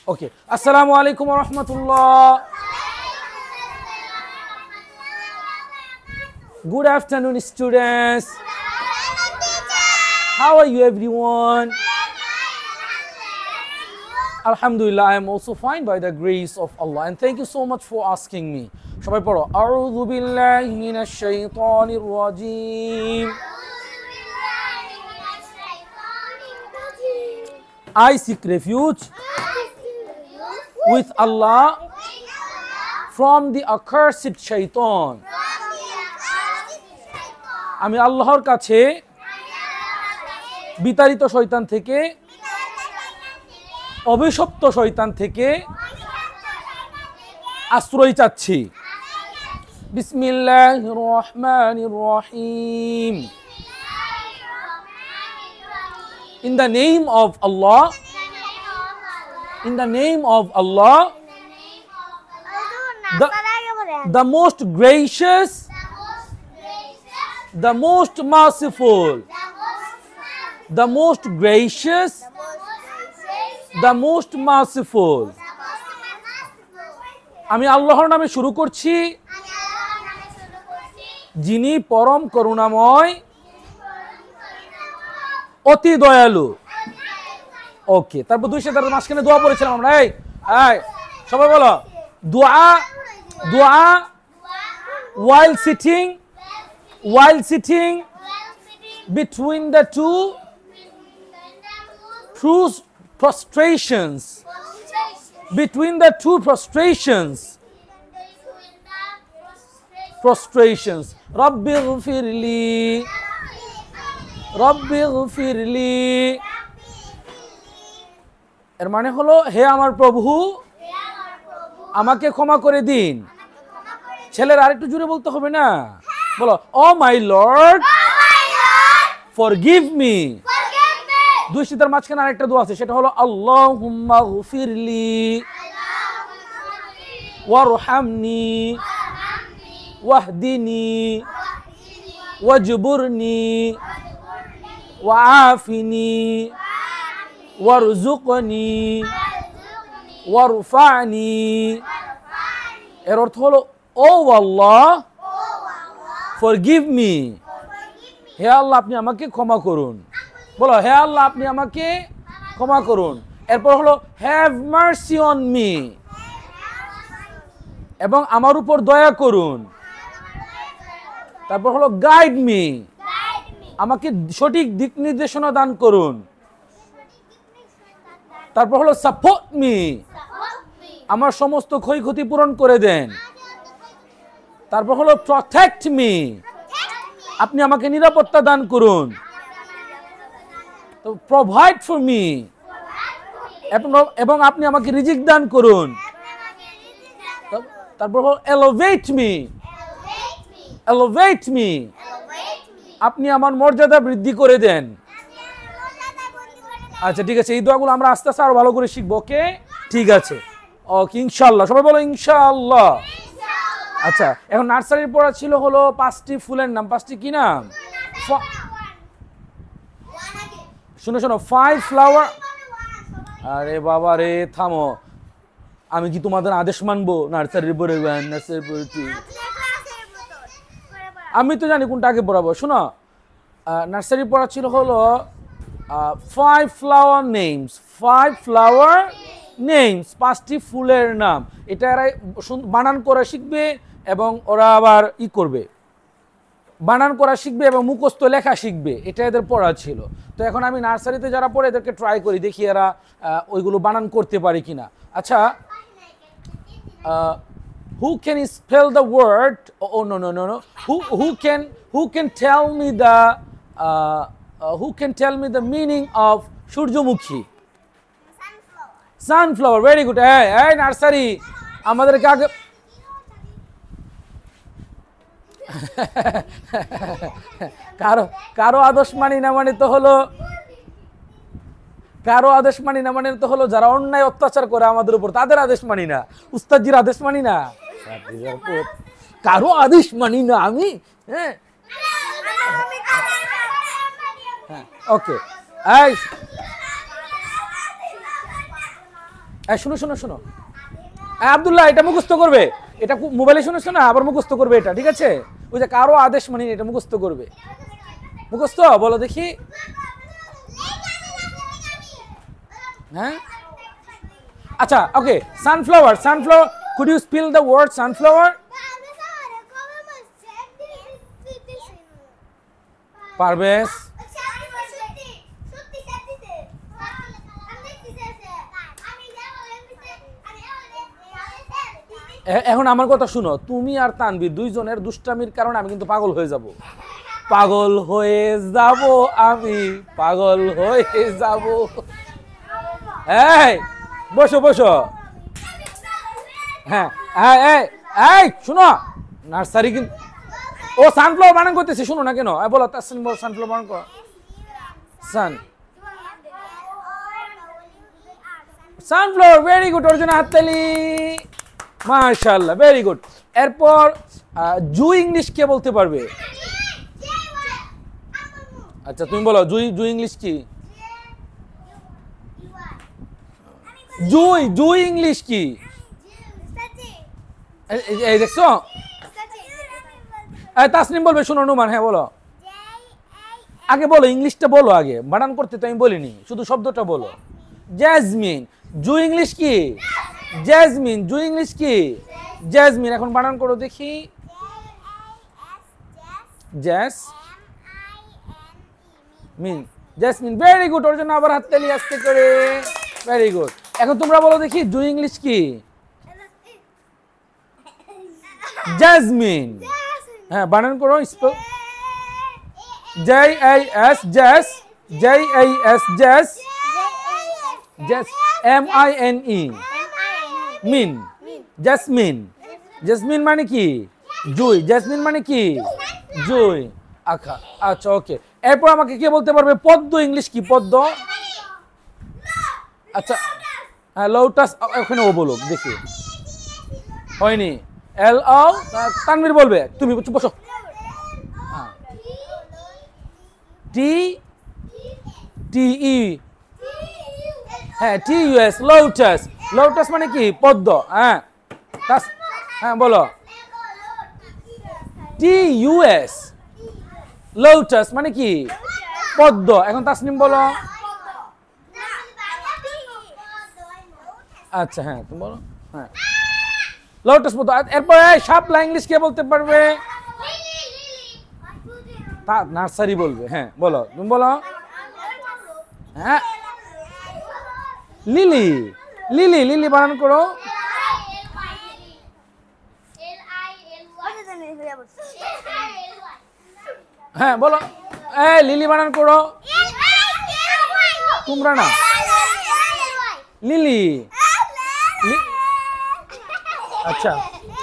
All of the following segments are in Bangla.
ওকে, আসসালামু আলাইকুম ওয়া রাহমাতুল্লাহ। Good afternoon, students. How are you, everyone? Alhamdulillah, I am also fine by the grace of Allah, and thank you so much for asking me. সবাই পড়ো, আউযু বিল্লাহি মিনাশ শাইতানির রাজীম। I seek refuge with Allah from the accursed shaitan. আমি আল্লাহর কাছে বিতাড়িত শয়তান থেকে, অভিশপ্ত শয়তান থেকে আশ্রয় চাচ্ছি। বিসমিল্লাহির রহমানির রহিম। In the name of Allah, in the name of Allah, the most gracious, the most merciful, the most gracious, the most merciful. আমি আল্লাহর নামে শুরু করছি, যিনি পরম করুণাময়, অতি দয়ালু। ওকে, তারপর দুই সাথে মাঝখানে দোয়া পড়েছিলাম আমরা। এই সবাই বলো, দোয়া দোয়া while sitting between the two prostrations, between the two prostrations. Rabbi ghfirli, Rabbi ghfirli। এর মানে হলো, হে আমার প্রভু, আমাকে ক্ষমা করে দিন। ছেলের আরেকটু জোরে বলতে হবে না? বলো, ও মাই লর্ড, ফরগিভ মি। দুই সিতার মাঝখানে আরেকটা দোয়া আছে, সেটা হলো আল্লাহুম্মা গফিরলি ওয়ারহামনি ওয়াহদিনি ওয়াজবুরনি ওয়াআফিনি ওয়ারযুকনি ওয়ারফানি। এর অর্থ হলো, ও আল্লাহ, ফরগিভ মি, হে আল্লাহ আপনি আমাকে ক্ষমা করুন। বলো, হে আল্লাহ আপনি আমাকে ক্ষমা করুন। এরপর হলো, হ্যাভ মার্সি অন মি, এবং আমার উপর দয়া করুন। তারপর হলো, গাইড মি, আমাকে সঠিক দিক নির্দেশনা দান করুন। তারপর হলো, সাপোর্ট মি, আমার সমস্ত ক্ষয়ক্ষতি পূরণ করে দেন। তারপর হলো, প্রটেক্ট মি, আপনি আমাকে নিরাপত্তা দান করুন। প্রোভাইড ফর মি, এবং আপনি আমাকে রিজিক দান করুন। তারপর হলো, এলিভেট মি, এলিভেট মি, আপনি আমার মর্যাদা বৃদ্ধি করে দেন। আচ্ছা ঠিক আছে, এই দোয়াগুলো আমরা আস্তে আস্তে আরো ভালো করে শিখবো। ওকে, ঠিক আছে, ওকে, ইনশাআল্লাহ। সবাই বলো ইনশাআল্লাহ। আচ্ছা, এখন নার্সারির পড়া ছিল হলো 5টি ফুলের নাম। 5টি কি নাম? শোনো শোনো, 5 ফ্লাওয়ার। আরে বাবা রে, থামো, আমি কি তোমাদের আদেশ মানবো? নার্সারির পড়ে নার্সারি পড়ে, আমি তো জানি কোনটা আগে পড়াবো। শোনো, নার্সারি পড়া ছিল হলো 5 ফ্লাওয়ার নেমস, 5 ফ্লাওয়ার নেমস, 5টি ফুলের নাম। এটা এরা বানান করা শিখবে, এবং ওরা আবার করবে, বানান করা শিখবে এবং মুখস্থ লেখা শিখবে। এটা এদের পড়া ছিল। তো এখন আমি নার্সারিতে যারা পড়ে এদেরকে ট্রাই করি, দেখি এরা ওইগুলো বানান করতে পারে কিনা। আচ্ছা, who can spell the word? Oh no no no no. Who can tell me the who can tell me the meaning of সূর্যমুখী? Sunflower. Very good. Hey nursery, আমাদেরকে আগে কারো আদেশ মানি না মানে তো হলো, কারো আদেশ মানি না মানে তো হলো যারা অন্যায় অত্যাচার করে আমাদের উপর, তাদের আদেশ মানি না। উস্তাদজির আদেশ মানি না, কারো আদেশ মানি না আমি। হ্যাঁ, ওকে, শুনো শুনো শুনো, আব্দুল্লাহ এটা মুখস্থ করবে, এটা মোবাইলে শুনেছো না, আবার মুখস্থ করবে এটা, ঠিক আছে? ওই যে কারো আদেশ মানি এটা মুখস্থ করবে, মুখস্থ বলো দেখি। হ্যাঁ আচ্ছা okay, sunflower, sunflower, could you spell the word sunflower? পারবেশ, এখন আমার কথা শুনো, তুমি আর তানভীর দুইজনের দুষ্টামির কারণে আমি কিন্তু পাগল হয়ে যাব, পাগল হয়ে যাব আমি, পাগল হয়ে যাব। এই বসো বসো, হ্যাঁ এই শুনো, নার্সারি কিন্তু ও সানফ্লাওয়ার বানান করতেছে, শুনো না কেন? বলো তাসনিম, বলো সানফ্লাওয়ার বানান করো। সানফ্লাওয়ার, ভেরি গুড, ওর জন্য হাততালি, মাশাআল্লাহ, ভেরি গুড। এরপর জুই ইংলিশ কে বলতে পারবে? আচ্ছা তুমি বলো, জুই, জুই ইংলিশ কি? জুই, জুই ইংলিশ কি? এই দেখছো, তাসনিম বলবে, শুনো নুমান, হ্যাঁ বলো, আগে বলো ইংলিশটা বলো, আগে বানান করতে তো আমি বলিনি, শুধু শব্দটা বলো। জ্যাজমিন, জুই ইংলিশ কি? জ্যাজমিন, জুই ইংলিশ কি? জ্যাজমিন, এখন বানান করো দেখি। জ্যাসমিন, জ্যাসমিন, ভেরি গুড, ওর জন্য আবার হাততালি আস্তে করে, ভেরি গুড। এখন তোমরা বলো দেখি জুই ইংলিশ কি? জ্যাজমিন, হ্যাঁ বানান করো, স্পেল JAS, জ্যাস, JAS, জ্যাস, জ্যাস, MINE, মিন, জ্যাসমিন, জ্যাসমিন মানে কি? জুই, জ্যাসমিন মানে কি? জুই, আচ্ছা আচ্ছা ওকে। এরপর আমাকে কে বলতে পারবে পদ্ম ইংলিশ কি? পদ্ম, আচ্ছা হ্যাঁ লোটাস, ওখানে ও বলো দেখি, হয়নি, LO, তানভীর বলবে, তুমি বসো। TE, হ্যাঁ TUS, লোটাস, লোটাস মানে কি? পদ্ম, হ্যাঁ হ্যাঁ বলো, TUS, লোটাস মানে কি? পদ্ম। এখন তাসনিম বলো। আচ্ছা হ্যাঁ তুমি বলো, হ্যাঁ লোটাস পদ্ম। এরপর শাপলা ইংলিশ কে বলতে পারবে? নার্সারি বলবে, হ্যাঁ বলো, তুমি বলো। হ্যাঁ লিলি, লিলি, লিলি বানান করো। হ্যাঁ বলো, লিলি বানান করো। তোমরা না, লিলি, আচ্ছা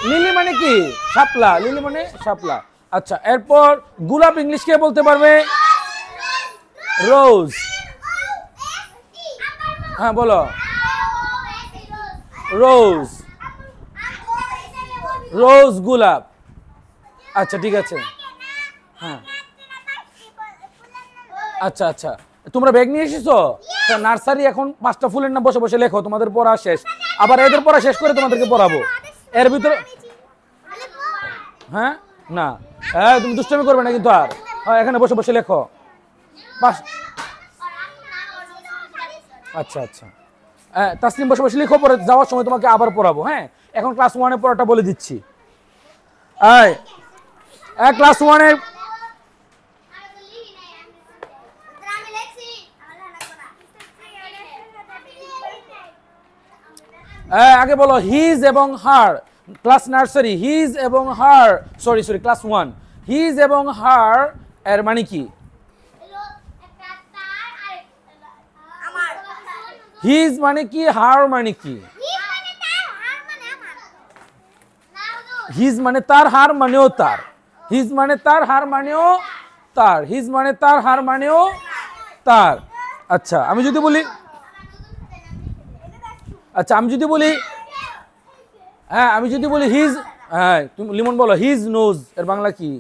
লিলি মানে কি? শাপলা, লিলি মানে শাপলা। আচ্ছা এরপর গোলাপ ইংলিশ কে বলতে পারবে? রোজ, হ্যাঁ বলো, রোজ, রোজ গোলাপ। আচ্ছা ঠিক আছে, হ্যাঁ আচ্ছা আচ্ছা, তোমরা ব্যাগ নিয়ে এসেছো? নার্সারি এখন 5টা ফুলের নাম বসে বসে লেখো, তোমাদের পড়া শেষ, আবার এদের পড়া শেষ করে তোমাদেরকে পড়াবো। এর ভিতরে হ্যাঁ না, হ্যাঁ তুমি দুষ্টামি করবে না কিন্তু, আর এখানে বসে বসে লেখো। আচ্ছা আচ্ছা, তাসনিম বসে বসে লিখো, পরে যাওয়ার সময় তোমাকে আবার পড়াবো। হ্যাঁ এখন ক্লাস 1-এর পড়াটা বলে দিচ্ছি। ক্লাস 1-এর আগে বলো হিজ এবং হার। ক্লাস নার্সারি, হিজ এবং হার, সরি ক্লাস 1, হিজ এবং হার এর মানে কি? হিজ মানে কি, হার মানে কি? হিজ মানে তার, হার মানেও তার, হিজ মানে তার, হার মানেও তার, হিজ মানে তার, হার মানেও তার। আচ্ছা আমি যদি বলি, আচ্ছা আমি যদি বলি, হ্যাঁ আমি যদি বলি হিজ, হ্যাঁ তুমি লিমন বলো, হিজ নোজ এর বাংলা কি?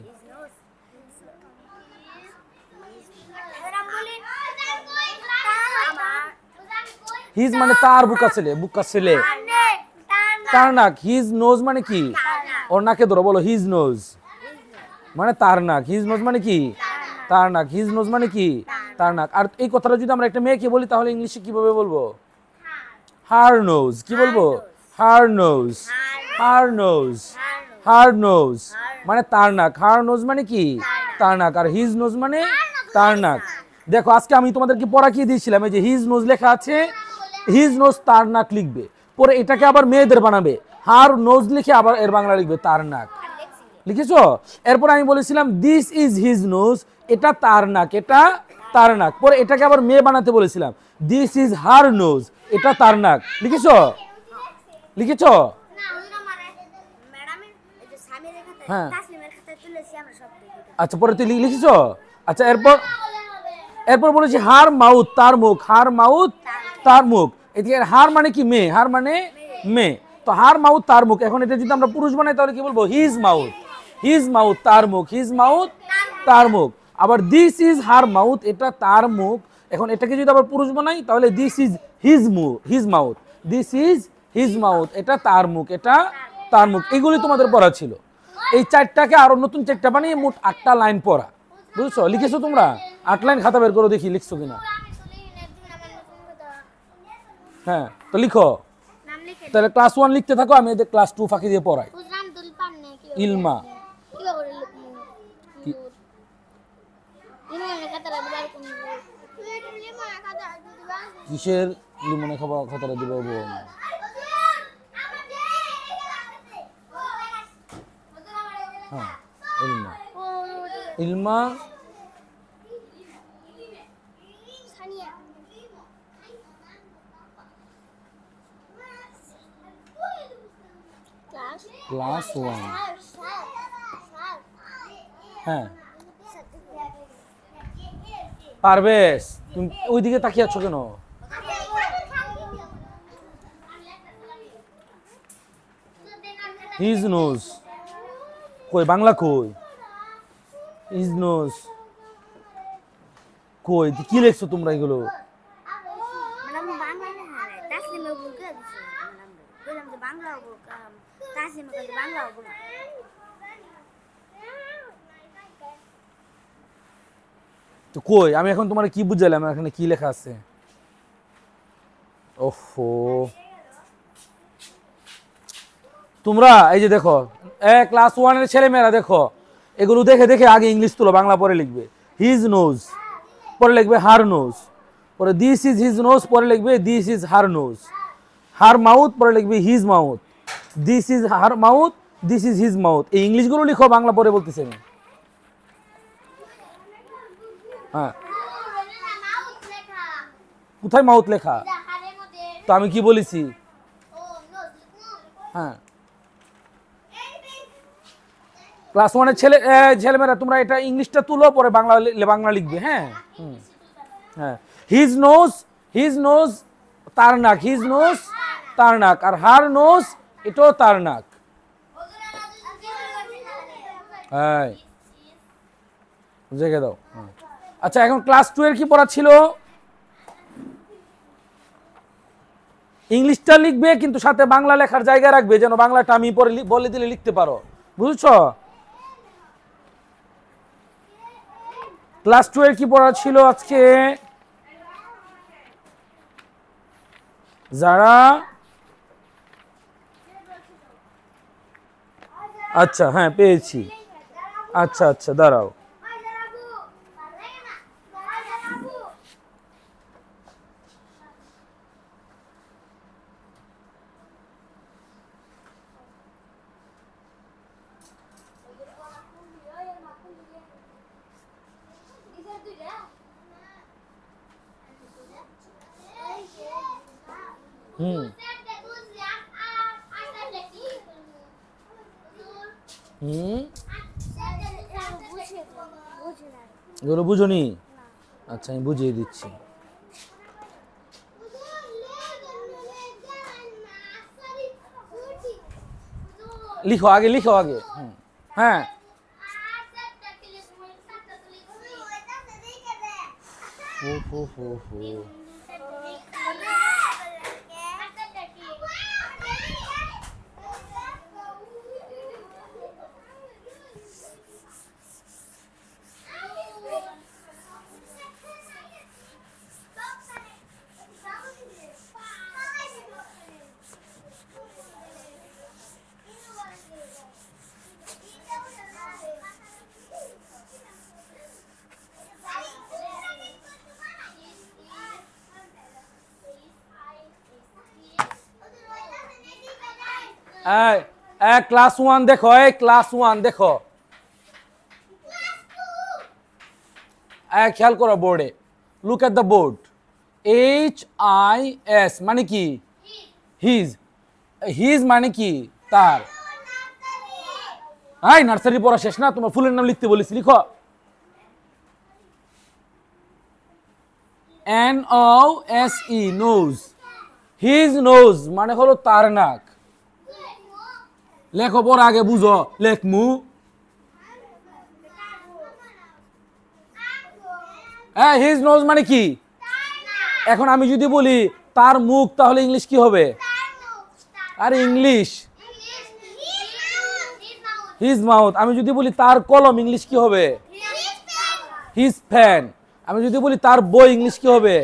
হিজ মানে তার বুকা ছেলে তার নাক। হিজ নোজ মানে কি? ওর নাকে ধরো, বলো হিজ নোজ মানে তার নাক। হিজ নোজ মানে কি? তার নাক। হিজ নোজ মানে কি? তার নাক। আর এই কথাটা যদি আমরা একটা মেয়েকে বলি তাহলে ইংলিশে কিভাবে বলবো? হার নোজ। কি বলবো? হার নোজ, হার নোজ, হার নোজ মানে তার নাক। হার নোজ মানে কি? তার নাক। আর হিজ নোজ মানে তার নাক। দেখো আজকে আমি তোমাদেরকে পড়া কি দিয়েছিলাম, এই যে হিজ নোজ লেখা আছে, হিজ নোজ তার নাক লিখবে, পরে এটাকে আবার মেয়েদের বানাবে, হার নোজ লিখে আবার এর বাংলা লিখবে তার নাক। লিখেছো? এরপর আমি বলেছিলাম দিস ইজ হিজ নোজ, এটা তার নাক, এটা তার নাক। পরে এটাকে আবার মেয়ে বানাতে বলেছিলাম, দিস ইজ হার নোজ, এটা তার নাক। লিখেছো? লিখেছো? হ্যাঁ আচ্ছা, পরে তুই লিখেছো? আচ্ছা, এরপর বলেছি হার মাউথ, তার মুখ। হার মাউথ, তার মুখ। এদিকে হার মানে কি? মেয়ে। হার মানে মেয়ে। তো হার মাউথ, তার মুখ। এখন এটা যদি আমরা পুরুষ বানাই তাহলে কি বলবো? His mouth. হিজ মাউথ, তার মুখ। হিজ মাউথ, তার মুখ। আবার দিস ইজ হার মাউথ, এটা তার মুখ। এখন এটাকে যদি আবার পুরুষ বানাই তাহলে this is his mouth. This is his mouth, এটা তার মুখ, এটা তার মুখ। এগুলি তোমাদের পড়া ছিল। এই চারটাকে আরো নতুন চারটা বানিয়ে মোট 8টা লাইন পড়া। বুঝছো? লিখেছো তোমরা? 8 লাইন খাতা বের করো দেখি লিখছো কিনা। হ্যাঁ, তো লিখো। তাহলে ক্লাস 1 লিখতে থাকো, আমি এদের ক্লাস 2 ফাঁকি দিয়ে পড়াই। ইলমা। কিসের লিমনে খাবার খাতাটা দিব? হ্যাঁ, ইলমা। ইলমা ক্লাস 1। হ্যাঁ, পারবেশ তুমি ওইদিকে তাকিয়ে আছো কেন? হিজ নোজ কই? বাংলা কই? হিজ নোজ কই? কি লিখছো তোমরা এগুলো? তো কই? আমি এখন তোমার কি বুঝাইলাম? এখানে কি লেখা আছে? ওহো, তোমরা এই যে দেখো, ক্লাস 1 এর ছেলে মেয়েরা দেখো, এগুলো দেখে দেখে আগে ইংলিশ তুলো, বাংলা পরে লিখবে। হিজ নোজ পরে লিখবে হার নোজ, পরে দিস ইজ হিজ নোজ পরে লিখবে this is her nose. Her mouth পরে লিখবে his mouth. This is her mouth, this is his mouth. এই ইংলিশগুলো লিখো, বাংলা পরে বলতেছি আমি। হ্যাঁ, কোথায় মাউথ লেখা? তো আমি কি বলেছি? হ্যাঁ, ক্লাস 1 এর ছেলেমেয়েরা তোমরা এটা ইংলিশটা তুলো, পরে বাংলা লিখবে। হ্যাঁ, হ্যাঁ। হিজ নোজ তার নাক। হিজ নোজ তার নাক। আর হার নোজ এটাও তার নাক। হ্যাঁ, জেগে দাও। আচ্ছা, এখন ক্লাস 2 এর কি পড়া ছিল? ইংলিশটা লিখবে কিন্তু সাথে বাংলা লেখার জায়গা রাখবে, যেন বাংলাটা আমি পরে বলে দিলে লিখতে পারো। বুঝছো? ক্লাস 2 এর কি পড়া ছিল আজকে? যারা আচ্ছা, হ্যাঁ পেয়েছি। আচ্ছা আচ্ছা, দাঁড়াও। এগুলো বুঝোনি? আচ্ছা, আমি বুঝিয়ে দিচ্ছি। লিখো আগে, লিখো আগে। হ্যাঁ, ক্লাস 1 দেখো, ক্লাস 1 দেখো, খেয়াল করো বোর্ডে, look at the board. HIS মানে কি? হিজ। হিজ মানে কি? তার। নার্সারি পড়া শেষ না, তোমার ফুলের নাম লিখতে বলেছি, লিখো। NOSE nose. হিজ নোজ মানে হলো তার নাক। লেখো পর আগে বুঝো, লেখমু। হিজ নোজ মানে কি? এখন আমি যদি বলি তার মুখ, তাহলে ইংলিশ কি হবে? আরে ইংলিশ হিজ মাউথ। আমি যদি বলি তার কলম, ইংলিশ কি হবে? His fan. আমি যদি বলি তার বই, ইংলিশ কি হবে?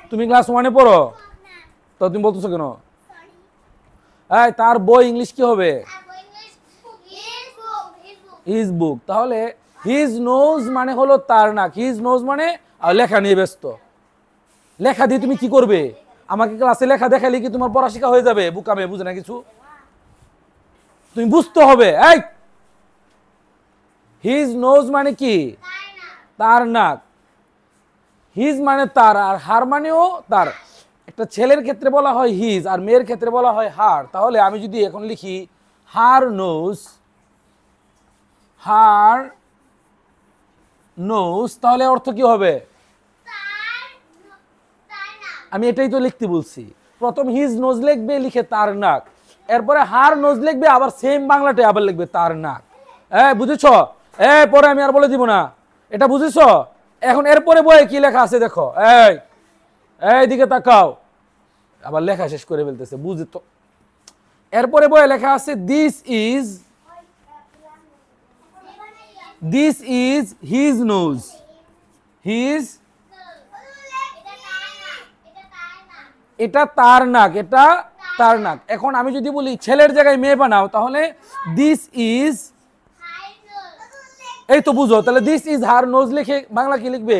তুমি ক্লাস 1-এ পড়ো তো তুমি বলতেছো কেন? তার বই ইংলিশ কি হবে? His book. তাহলে হিজ নোজ মানে হলো তার নাক। হিজ নোজ মানে লেখা নিয়ে ব্যস্ত। লেখা দিয়ে তুমি কি করবে? আমাকে ক্লাসে লেখা দেখালে কি তোমার পড়া শেখা হয়ে যাবে? বুকামে বুঝে না কিছু, তুমি বুঝতে হবে। হিজ নোজ মানে কি? তার নাক। হিজ মানে তার, আর হার মানেও তার। একটা ছেলের ক্ষেত্রে বলা হয় হিজ, আর মেয়ের ক্ষেত্রে বলা হয় হার। তাহলে আমি যদি এখন লিখি হার নোজ, হার নোজ, তাহলে অর্থ কি হবে? আমি এটাই তো লিখতে বলছি। প্রথম হিজ নোজ লিখবে, লিখে তার নাক, এরপরে হার নোজ লিখবে, আবার সেম বাংলাটাই আবার লিখবে তার নাক। বুঝেছ? পরে আমি আর বলে দিব না, এটা বুঝেছ? এখন এরপরে বইয়ে কি লেখা আছে দেখো, দিকে তাকাও। আবার লেখা শেষ করে ফেলতেছে, বুঝে তো। এরপরে বইয়ে লেখা আছে this is his nose. His, এটা তার নাক, এটা তার নাক। এখন আমি যদি বলি ছেলের জায়গায় মেয়ে বানাও, তাহলে দিস ইজ, এই তো বুঝো। তাহলে দিস ইজ হার নোজ লিখে বাংলা কি লিখবে?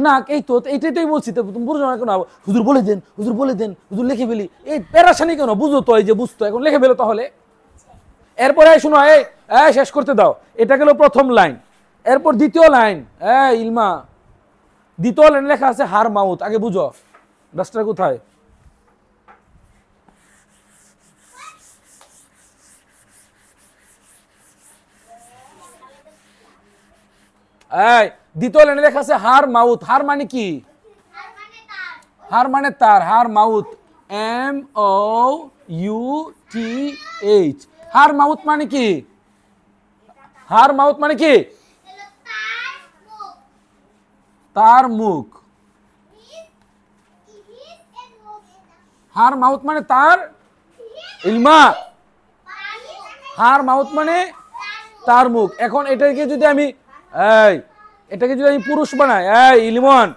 না, এই তো এইটাই তো বলছি। তুমি বুঝো না কেন? হুজুর বলে দেন, হুজুর বলে দেন, হুজুর লিখে ফেলি। এই প্যারাশানি কেন? বুঝো তো, এই যে বুঝতো, এখন লিখে ফেলো তাহলে। এরপরে শোনো, শেষ করতে দাও। এটা গেল প্রথম লাইন। এরপর দ্বিতীয় লাইন, ইলমা, দ্বিতীয় লাইন লেখা আছে হার মাউথ। আগে বুঝো, ডাস্টার কোথায়? দ্বিতীয় লাইনে লেখা আছে হার মাউথ। হার মানে কি? হার মানে তার। হার মাউথ, MOUTH। হার মাউথ মানে কি? হার মাউথ মানে কি? তার মুখ। হার মাউথ মানে তার। ইলমা, হার মাউথ মানে তার মুখ। এখন এটাকে যদি আমি পুরুষ বানাই, লিমন,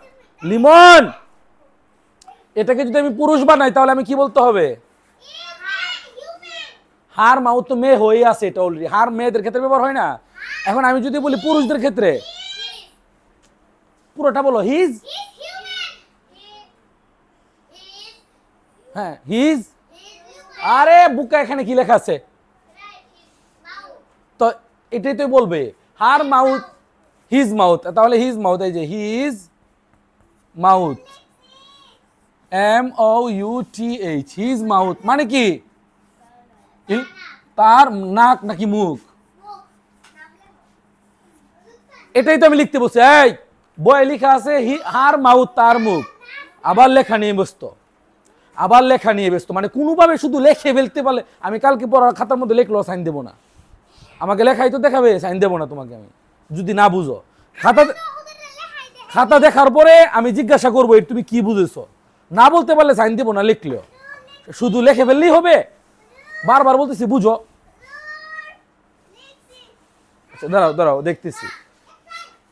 লিমন, এটাকে যদি আমি পুরুষ বানাই, তাহলে আমি কি বলতে হবে? হার মাউথ তো মেয়ে হয়ে আছে, এটা অলরেডি। হার মেয়েদের ক্ষেত্রে ব্যবহার হয় না। এখন আমি যদি বলি পুরুষদের ক্ষেত্রে, পুরোটা বলো, হিজ। হিজ। আরে বুকা, এখানে কি লেখা আছে? তো এটাই তো বলবে হার মাউথ, হিজ মাউথ। তাহলে হিজ মাউথ, এই যে his mouth, MOUTH। His mouth মানে কি? তার নাক নাকি মুখ? এটাই তো আমি লিখতে বলছি। বই লেখা আছে হার মাউথ, তার মুখ। আবার লেখা নিয়ে ব্যস্ত, আবার লেখা নিয়ে ব্যস্ত। মানে কোনোভাবে শুধু লেখে ফেলতে পারলে, আমি কালকে পড়ার খাতার মধ্যে লেখলেও সাইন দেবো না। আমাকে লেখাই তো দেখাবে, সাইন দেবো না তোমাকে আমি, যদি না বুঝো। খাতা দেখার পরে আমি জিজ্ঞাসা করবো তুমি কি বুঝেছো। না বলতে পারলে সাইন দেবো না, লিখলেও। শুধু লেখে ফেললেই হবে? বারবার বলতেছি বুঝো। আচ্ছা দাঁড়াও দাঁড়াও, দেখতেছি।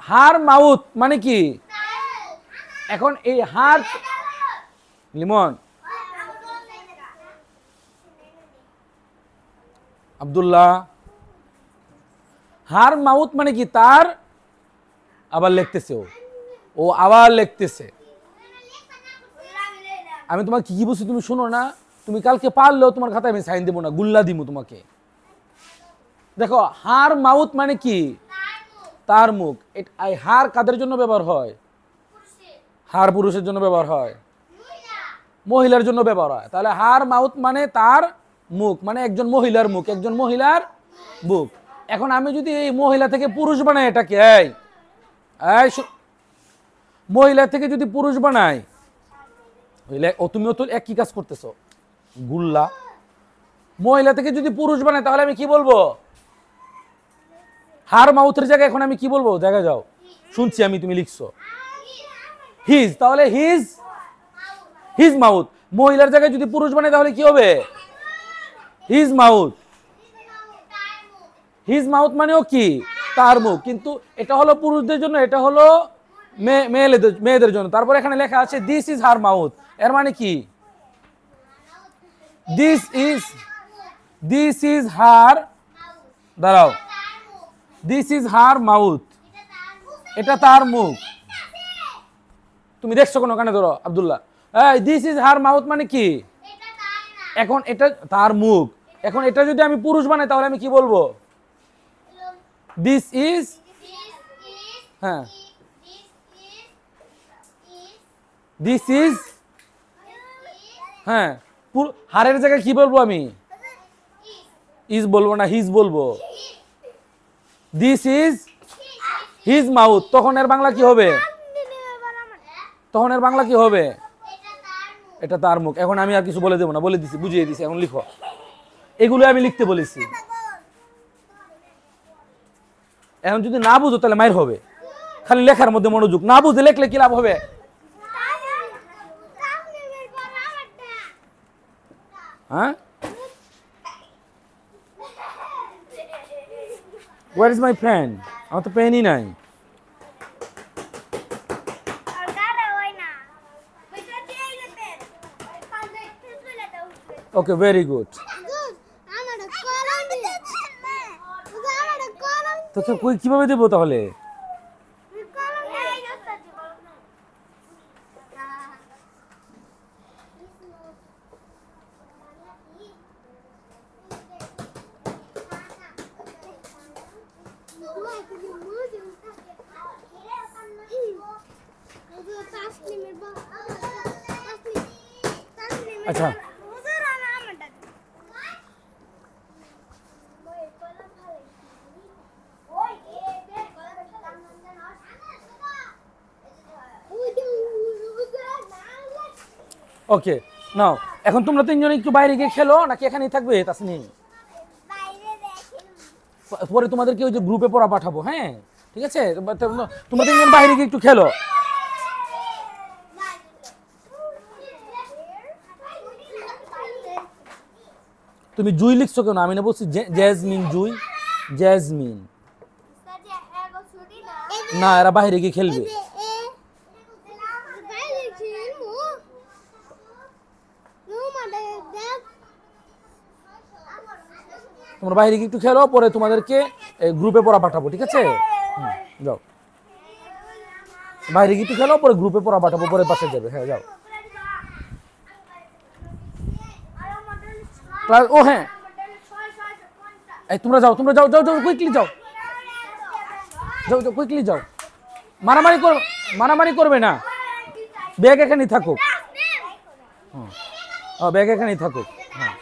হার মাউথ মানে কি? এখন এই হার, লিমন, আব্দুল্লাহ, হার মাউথ মানে কি? তার। আবার লিখতেছে ও আবার লিখতেছে। আমি তোমার কি কি বলছি তুমি শোনো না? তুমি কালকে পারলেও তোমার খাতায় আমি সাইন দেবো না, গুল্লা দিব তোমাকে। দেখো হার মাউথ মানে কি? তার মুখ। হার কাদের জন্য ব্যবহার হয়? হার পুরুষের জন্য ব্যবহার হয়, মহিলার জন্য ব্যবহার হয়। তাহলে হার মাউথ মানে তার মুখ, মানে একজন মহিলার মুখ, একজন মহিলার মুখ। এখন আমি যদি এই মহিলা থেকে পুরুষ বানাই, এটাকে মহিলা থেকে যদি পুরুষ বানাই, তুমিও তো একই কাজ করতেছো, গুল্লা। মহিলা থেকে যদি পুরুষ বানাই তাহলে আমি কি বলবো? হার মাউথের জায়গায় এখন আমি কি বলবো? জায়গায় যাও, শুনছি আমি, তুমি লিখছো হিজ, তাহলে হিজ মাউথ। মহিলার জায়গায় যদি পুরুষ বানাই তাহলে কি হবে? His mouth. হিজ মাউথ মানেও কি? তার মুখ। কিন্তু এটা হলো পুরুষদের জন্য, এটা হলো মেয়েদের জন্য। তারপর এখানে লেখা আছে দিস ইজ হার মাউথ, এর মানে কি? দিস ইজ হার, দাঁড়াও, দিস ইজ হার মাউথ, এটা তার মুখ। তুমি দেখছো কোনো কানে ধরো Abdullah, this is her mouth মানে কি? এখন এটা তার মুখ। এখন এটা যদি আমি পুরুষ বানাই তাহলে আমি কি বলবো? দিস ইজ, হ্যাঁ, দিস ইজ, হ্যাঁ, হারের জায়গায় কি বলবো আমি? ইজ বলবো না, হিজ বলবো। দিস ইজ হিজ মাউথ, তখন এর বাংলা কি হবে? তখন এর বাংলা কি হবে? এটা তার মুখ। এখন আমি আর কিছু বলে দেবো না, বলে দিছি, বুঝিয়ে দিছি, এখন লিখো। এগুলো আমি লিখতে বলেছি। এখন যদি না বুঝো তাহলে মাইর হবে। খালি লেখার মধ্যে মনোযোগ, না বুঝে লেখলে কি লাভ হবে? হ্যাঁ, where is my pen? আমার তো পেনই নাই। ওকে, ভেরি গুড। তোকে কিভাবে দেবো তাহলে? আচ্ছা, ওকে নাও। এখন তোমরা তিনজনে একটু বাইরে গিয়ে খেলো, নাকি এখানেই থাকবে তাসনিম? পরে তোমাদেরকে ওই যে গ্রুপে পড়া পাঠাবো, হ্যাঁ ঠিক আছে? তোমরা তিনজন বাইরে গিয়ে একটু খেলো। তুমি জুই লিখছো কেন? আমি না বলছি জেসমিন, জুই, জেসমিন না, এরা বাইরে গিয়ে খেলবে। তোমরা বাইরে গিয়ে একটু খেলো, পরে তোমাদেরকে গ্রুপে পড়া পাঠাবো, ঠিক আছে? যাও বাইরে গিয়ে একটু খেলো, পরে গ্রুপে পড়া পাঠাবো, পরে পাশে যাবে। হ্যাঁ যাও। ও হ্যাঁ, তোমরা যাও, তোমরা যাও, যাও যাও, কুইকলি যাও, যাও যাও, কুইকলি যাও। মারামারি করবে না, ব্যাগ এখানেই থাকুক। ব্যাগ এখানেই থাকুক। হ্যাঁ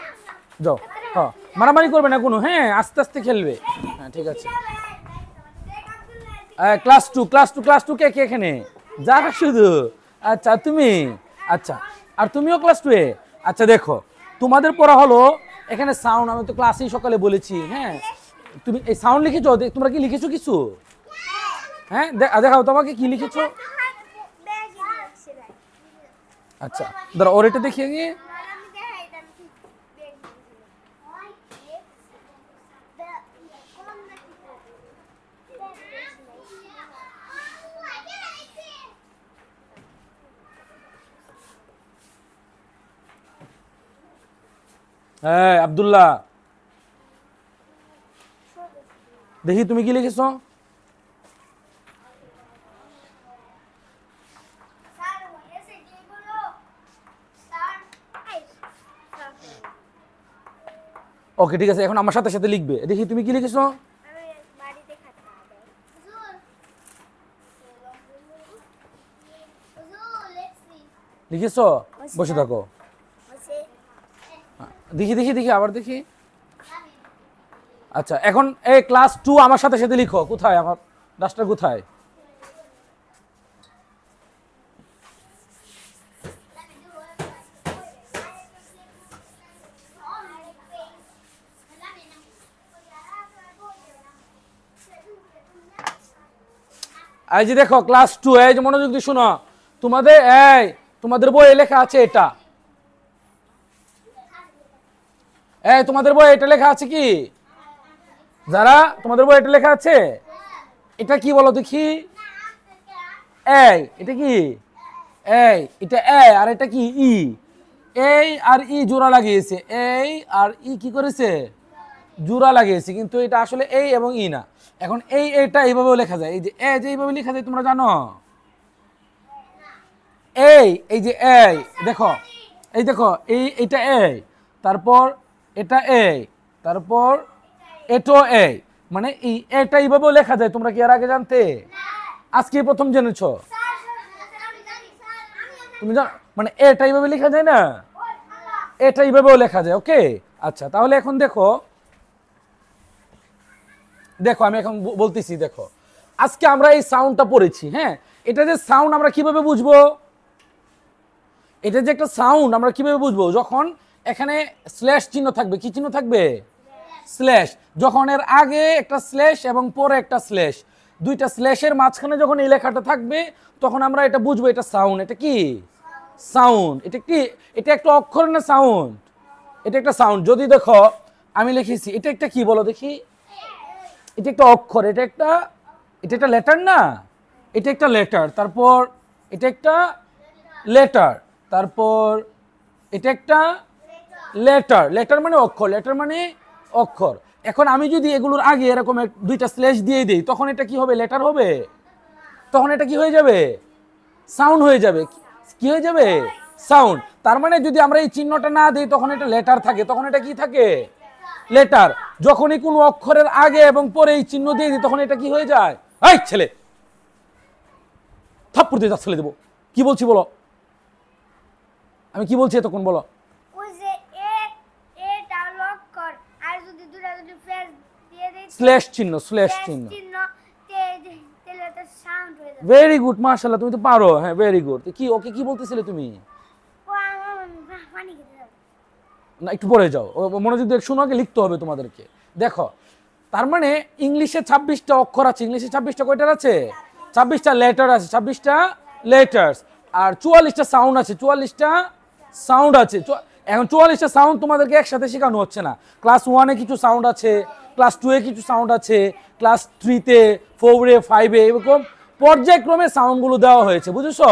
যাও। হ্যাঁ, মারামারি করবে না কোনো, হ্যাঁ আস্তে আস্তে খেলবে। হ্যাঁ ঠিক আছে। ক্লাস টু কে কে এখানে? যারা শুধু, আচ্ছা তুমি, আচ্ছা আর তুমিও ক্লাস 2 এ? আচ্ছা দেখো, তোমাদের পড়া হলো এখানে সাউন্ড, আমি তো ক্লাসেই সকালে বলেছি। হ্যাঁ, তুমি এই সাউন্ড লিখেছো? তোমরা কি লিখেছো কিছু? হ্যাঁ দেখাও তোমাকে কি লিখেছো। আচ্ছা দাঁড়া, ওর এটা দেখিয়ে গিয়ে। হ্যাঁ আব্দুল্লাহ, দেখি তুমি কি লিখেছো। ওকে ঠিক আছে, এখন আমার সাথে সাথে লিখবে। দেখি তুমি কি লিখেছো? লিখেছো? বসে থাকো। দেখি দেখি দেখি আবার দেখি। আচ্ছা এখন এই ক্লাস 2 আমার সাথে সাথে লিখো। কোথায় আমার ডাস্টার কোথায়? এই যে দেখো ক্লাস 2, এই যে মনোযোগ দিয়ে শোনো। তোমাদের বইয়ে লেখা আছে এটা। তোমাদের বইয়ে এটা লেখা আছে কি? যারা তোমাদের বইয়ে এটা লেখা আছে, এটা কি বলো দেখি? এটা কি? এটা আর এটা কি? ই। এই আর ই জোড়া লাগিয়েছে। এই আর ই কি করেছে? জোড়া লাগিয়েছে, কিন্তু এটা আসলে এই এবং ই না। এখন এটা এইভাবেও লেখা যায়। এই যে এইভাবে লেখা যায়, তোমরা জানো? এই যে দেখো, দেখো এইটা তারপর এটা তারপর এটো মানে এটা এইভাবেও লেখা যায়। তোমরা কি এর আগে জানতে? আজকে প্রথম জেনেছো? তুমি জানো মানে এটা এইভাবে লেখা যায় না, এটা এইভাবেও লেখা যায়। ওকে আচ্ছা, তাহলে এখন দেখো আমি এখন বলতেছি। দেখো আজকে আমরা এই সাউন্ডটা পড়েছি। হ্যাঁ, এটা যে সাউন্ড আমরা কিভাবে বুঝবো? এটা যে একটা সাউন্ড আমরা কিভাবে বুঝবো? যখন এখানে স্ল্যাশ চিহ্ন থাকবে। কি চিহ্ন থাকবে? স্ল্যাশ। যখন এর আগে একটা স্ল্যাশ এবং পরে একটা স্ল্যাশ, দুইটা স্ল্যাশের মাঝখানে যখন এই লেখাটা থাকবে, তখন আমরা এটা বুঝবো এটা সাউন্ড। এটা কি সাউন্ড? এটা কি? এটা একটা অক্ষর না সাউন্ড? এটা একটা সাউন্ড। যদি দেখো আমি লিখেছি, এটা একটা কি বলো দেখি? এটা একটা অক্ষর। এটা একটা লেটার না? এটা একটা লেটার। তারপর এটা একটা লেটার। তারপর এটা একটা লেটার। লেটার মানে অক্ষর। লেটার মানে অক্ষর। এখন আমি যদি এগুলোর আগে এরকম দুইটা স্ল্যাশ দিয়ে দিই, তখন এটা কি হবে? লেটার হবে? তখন এটা কি হয়ে যাবে? সাউন্ড হয়ে যাবে। কি হয়ে যাবে? সাউন্ড। তার মানে যদি আমরা এই চিহ্নটা না দিই, তখন এটা লেটার থাকে। তখন এটা কি থাকে? লেটার। যখনই কোনো অক্ষরের আগে এবং পরে এই চিহ্ন দিয়ে দিই, তখন এটা কি হয়ে যায়? এই ছেলে, থাপ্পড় দিয়ে ছেলে দেবো। কি বলছি বলো? আমি কি বলছি এতক্ষণ বলো? স্ল্যাশ চিহ্ন, স্ল্যাশ চিহ্ন। ভেরি গুড, মাশাআল্লাহ, তুমি তো পারো। হ্যাঁ, ভেরি গুড। কি ওকে কি বলতেছিলে তুমি? না, একটু পরে যাও, মনোযোগ দিয়ে শুনো, আগে লিখতে হবে তোমাদেরকে। দেখো, তার মানে ইংলিশে 26টা অক্ষর আছে। ইংলিশে 26টা কয়টার আছে? 26টা লেটার আছে। 26টা লেটার্স। আর 44টা সাউন্ড আছে। 44টা সাউন্ড আছে। এখন 44টা সাউন্ড তোমাদেরকে একসাথে শেখানো হচ্ছে না। ক্লাস 1-এ কিছু সাউন্ড আছে, ক্লাস 2-এ কিছু সাউন্ড আছে, ক্লাস 3-তে, 4-এ, 5-এ, এরকম পর্যায়ক্রমে সাউন্ডগুলো দেওয়া হয়েছে। বুঝেছো?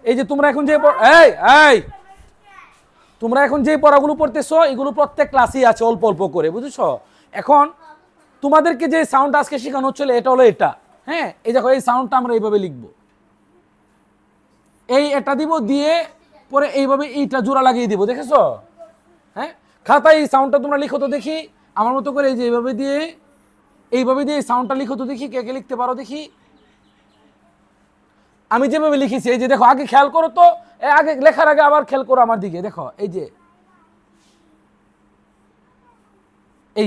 এই যে তোমরা এখন যে তোমরা এখন যে পড়াগুলো পড়তেছো, এগুলো প্রত্যেক ক্লাসেই আছে অল্প অল্প করে। বুঝেছো? এখন তোমাদেরকে যে সাউন্ড আজকে শেখানো হচ্ছিল, এটা হলো এটা। হ্যাঁ, এই দেখো, এই সাউন্ডটা আমরা এইভাবে লিখবো। এটা দিব, দিয়ে পরে এইভাবে এইটা জোড়া লাগিয়ে দিব। দেখেছো? হ্যাঁ, খাতায় এই সাউন্ডটা তোমরা লিখো তো দেখি, আমার মতো করে। এই যে এইভাবে দিয়ে এই সাউন্ডটা লিখো তো দেখি, কে কে লিখতে পারো দেখি। আমি যেভাবে লিখেছি, এই যে দেখো, আগে খেয়াল করো তো, আগে লেখার আগে আবার খেয়াল করো আমার দিকে। দেখো, এই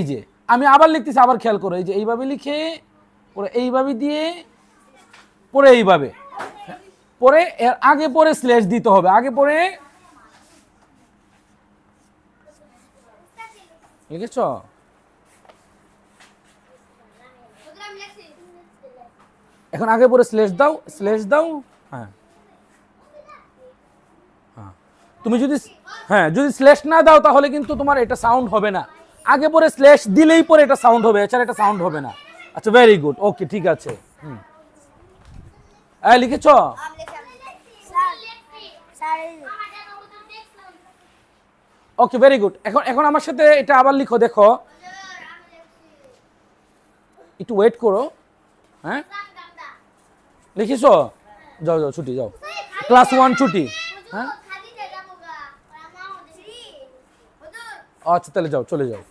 যে আমি আবার লিখতেছি, আবার খেয়াল করো। এই যে এইভাবে লিখে পরে এইভাবে দিয়ে পরে এইভাবে, পরে এর আগে পরে স্ল্যাশ দিতে হবে। আগে পরে লিখেছ? এখন আগে পরে স্ল্যাশ দাও, স্ল্যাশ দাও। হ্যাঁ, তুমি যদি যদি স্ল্যাশ না দাও, তাহলে কিন্তু তোমার এটা সাউন্ড হবে না। আগে পরে স্ল্যাশ দিলেই পরে এটা সাউন্ড হবে, এছাড়া এটা সাউন্ড হবে না। আচ্ছা, ভেরি গুড। ওকে, ঠিক আছে। লিখেছ? ওকে, ভেরি গুড। এখন আমার সাথে এটা আবার লিখো। দেখো, একটু ওয়েট করো। হ্যাঁ, লিখেছো? যাও যাও, ছুটি যাও। ক্লাস 1 ছুটি। হ্যাঁ, আচ্ছা, তাহলে যাও, চলে যাও।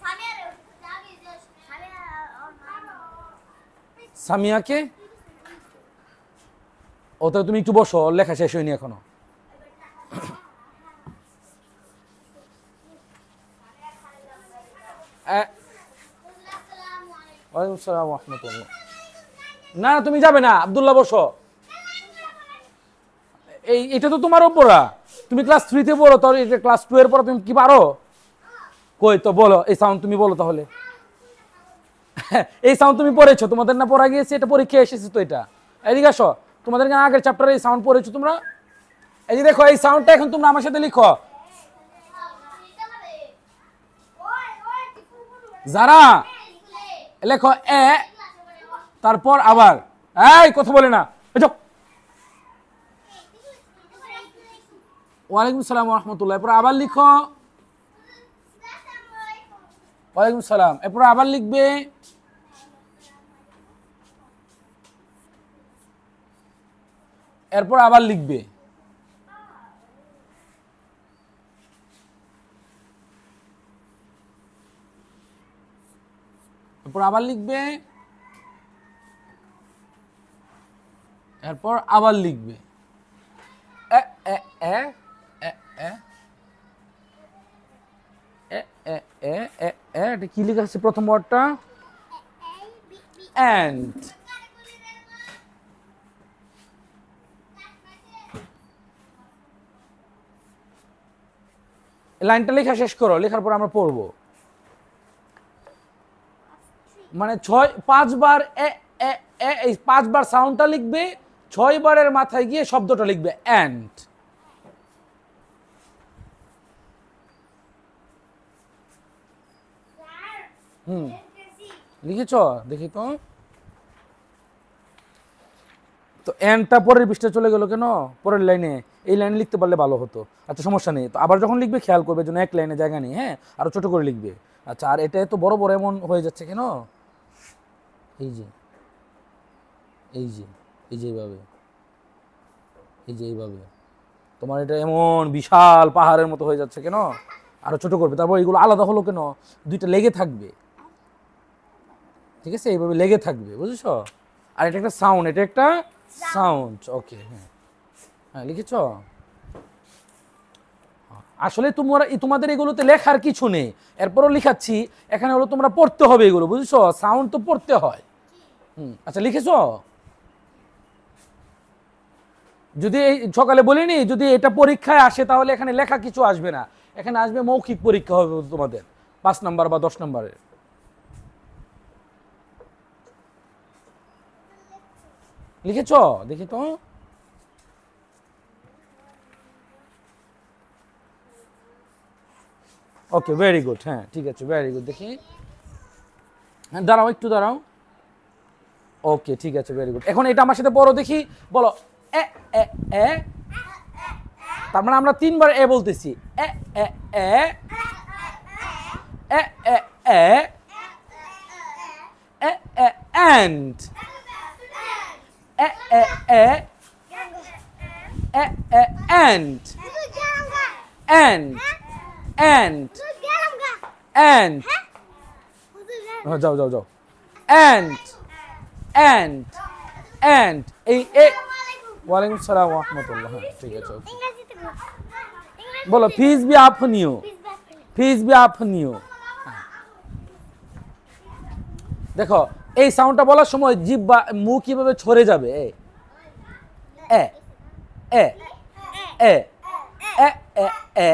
সামিয়াকে, ওটা তুমি একটু বসো, লেখা শেষ হয়নি এখনো। ওয়ালাইকুম আসসালাম ওয়া রাহমাতুল্লাহ। না তুমি যাবে না, আব্দুল্লাহ বসো। এটা তো তোমার পড়া, তুমি ক্লাস 3 তে পড়ো, তোর এটা ক্লাস 2 এর পড়া, তুমি কি পারো? কই তো বলো এই সাউন্ড, তুমি বলো তাহলে। এই সাউন্ড তুমি পড়েছো, তোমাদের না পড়া গিয়েছে, এটা পরীক্ষা এসেছে তো। এটা এদিকে আসো, তোমাদের আগের চ্যাপ্টারে এই সাউন্ড পড়েছো তোমরা। এই যে দেখো, এই সাউন্ডটা এখন তোমরা আমার সাথে লিখো। যারা লেখো এ, তারপর আবার, এই কথা বলে না। ওয়ালাইকুম আসসালাম ওয়া রাহমাতুল্লাহ। এরপর আবার লিখো। ওয়ালাইকুম সালাম। এরপর আবার লিখবে। এরপর আবার লিখবে। এরপর আবার লিখবে। এরপর আবার লিখবে। এ এ এ এ এ এ এ এ এ এ এটা কি লেখা আছে প্রথম ওয়ার্ডটা? অ্যান্ড। লাইনটা লেখা শেষ করো, লেখার পর আমরা পড়বো। মানে 5 বার এ এ এ, এই 5 বার সাউন্ডটা লিখবে, 6 বারের মাথায় গিয়ে শব্দটা লিখবে অ্যান্ড। লিখেছ? দেখি তো। তো এন্ডটা পরের পৃষ্ঠা চলে গেল কেন? পরের লাইনে, এই লাইনে লিখতে পারলে ভালো হতো। আচ্ছা সমস্যা নেই, তো আবার যখন লিখবে খেয়াল করবে যেন এক লাইনে জায়গা নেই, হ্যাঁ, আরো ছোট করে লিখবে। আচ্ছা, আর এটা তো বড় বড় এমন হয়ে যাচ্ছে কেন? এই যে এই যে এই যে এইভাবে, এই যে এইভাবে তোমার এটা এমন বিশাল পাহাড়ের মতো হয়ে যাচ্ছে কেন? আরো ছোট করবে। তারপর এগুলো আলাদা হলো কেন? দুইটা লেগে থাকবে, ঠিক আছে, এইভাবে লেগে থাকবে, বুঝেছ? আর এটা একটা সাউন্ড, এটা একটা সাউন্ড। ওকে, হ্যাঁ হ্যাঁ লিখেছ। আসলে তোমাদের এগুলোতে লেখার কিছু নেই, এরপরও লিখাচ্ছি। এখানে হলো তোমরা পড়তে হবে এগুলো, বুঝেছ? সাউন্ড তো পড়তে হয়। আচ্ছা লিখেছ? যদি এই সকালে বলিনি, যদি এটা পরীক্ষায় আসে তাহলে এখানে লেখা কিছু আসবে না, এখানে আসবে মৌখিক পরীক্ষা হবে তোমাদের 5 নাম্বার বা 10 নাম্বারের। লিখেছ? দেখি তো। ওকে, ভেরি গুড। হ্যাঁ ঠিক আছে, ভেরি গুড। দেখি, হ্যাঁ দাঁড়াও, একটু দাঁড়াও। ওকে ঠিক আছে, ভেরি গুড। এখন এটা আমার সাথে পড়ো দেখি, বলো এ এ এ। তার মানে আমরা 3 বার এ বলতেছি। এ এ এ এ এ এ এ এ এন্ড। এ এ এ এ এ এন্ড এন্ড এন্ড এন্ড। যাও যাও যাও। এন্ড এন্ড এন্ড। এই এ। ওয়ালাইকুম আসসালাম ওয়া রাহমাতুল্লাহ। হ্যাঁ ঠিক আছে, বলো peace be upon you. Peace be upon you. দেখো এই সাউন্ডটা বলার সময় জিভ বা মুখ কিভাবে ছড়ে যাবে। এ এ এ এ এ এ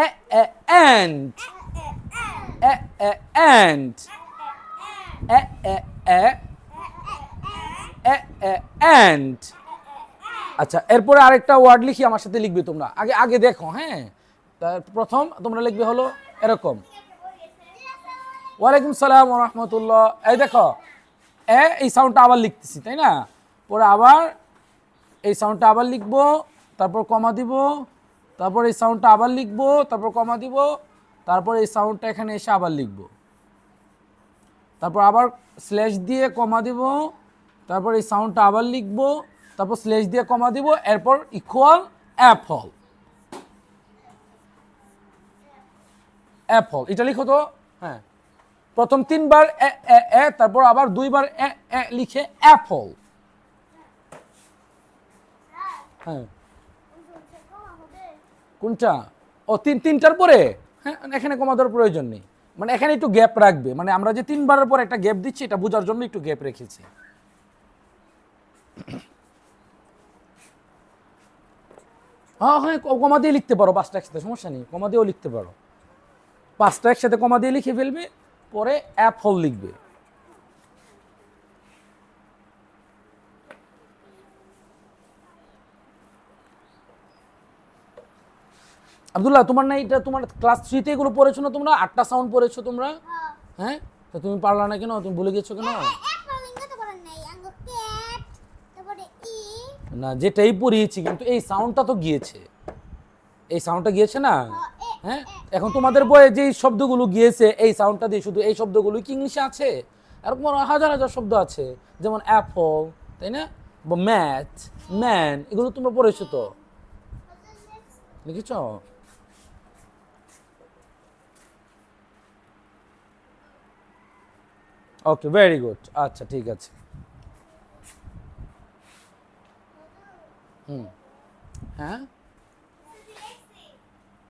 এ এ এন্ড এ এ এন্ড এ এ এ এ এ এন্ড। আচ্ছা, এরপরে আরেকটা ওয়ার্ড লিখি, আমার সাথে লিখবে তোমরা। আগে আগে দেখো, হ্যাঁ। তার প্রথম তোমরা লিখবে হলো এরকম। ওয়ালাইকুম সালাম ওয়া রাহমাতুল্লাহ। এই দেখো, এই সাউন্ডটা আবার লিখতেছি, তাই না? পরে আবার এই সাউন্ডটা আবার লিখবো, তারপর কমা দিব, তারপর এই সাউন্ডটা আবার লিখবো, তারপর কমা দিব, তারপর এই সাউন্ডটা এখানে এসে আবার লিখবো, তারপর আবার স্ল্যাশ দিয়ে কমা দিব, তারপর এই সাউন্ডটা আবার লিখবো, তারপর স্ল্যাশ দিয়ে কমা দিব, এরপর ইকুয়াল অ্যাপল। অ্যাপল এটা লিখো তো। হ্যাঁ প্রথম 3 বার এ এ এ, তারপর আবার 2 বার এ এ লিখে অ্যাপল। হ্যাঁ কোনটা? ও তিনটার পরে, হ্যাঁ এখানে কমা দেওয়ার প্রয়োজন নেই, মানে এখানে একটু গ্যাপ রাখবে, মানে আমরা যে 3বারের পর একটা গ্যাপ দিচ্ছি এটা বোঝার জন্য একটু গ্যাপ রেখেছি। হ্যাঁ হ্যাঁ কমা দিয়ে লিখতে পারো 5টা একসাথে, সমস্যা নেই, কমা দিয়েও লিখতে পারো। 5টা একসাথে কমা দিয়ে লিখে ফেলবে, পরে অ্যাপল লিখবে। আব্দুল্লাহ তোমার না এটা তোমার ক্লাস 3-তে এগুলো পড়েছো না তোমরা? 8টা সাউন্ড পড়েছো তোমরা? হ্যাঁ তো তুমি পারলা না কেন? তুমি ভুলে গেছো কেন? না যেটাই পড়িয়েছি কিন্তু এই সাউন্ডটা তো গিয়েছে, এই সাউন্ডটা গিয়েছে না? হ্যাঁ এখন তোমাদের বইয়ে যে শব্দগুলো গিয়েছে এই সাউন্ডটা দিয়ে, শুধু এই শব্দগুলো কি ইংলিশে আছে? এরকম হাজার হাজার শব্দ আছে, যেমন অ্যাপল, তাই না, বা ম্যাথ, ম্যান, এগুলো তোমরা পড়েছো তো, লিখেছ? ওকে ভেরি গুড, আচ্ছা ঠিক আছে। হ্যাঁ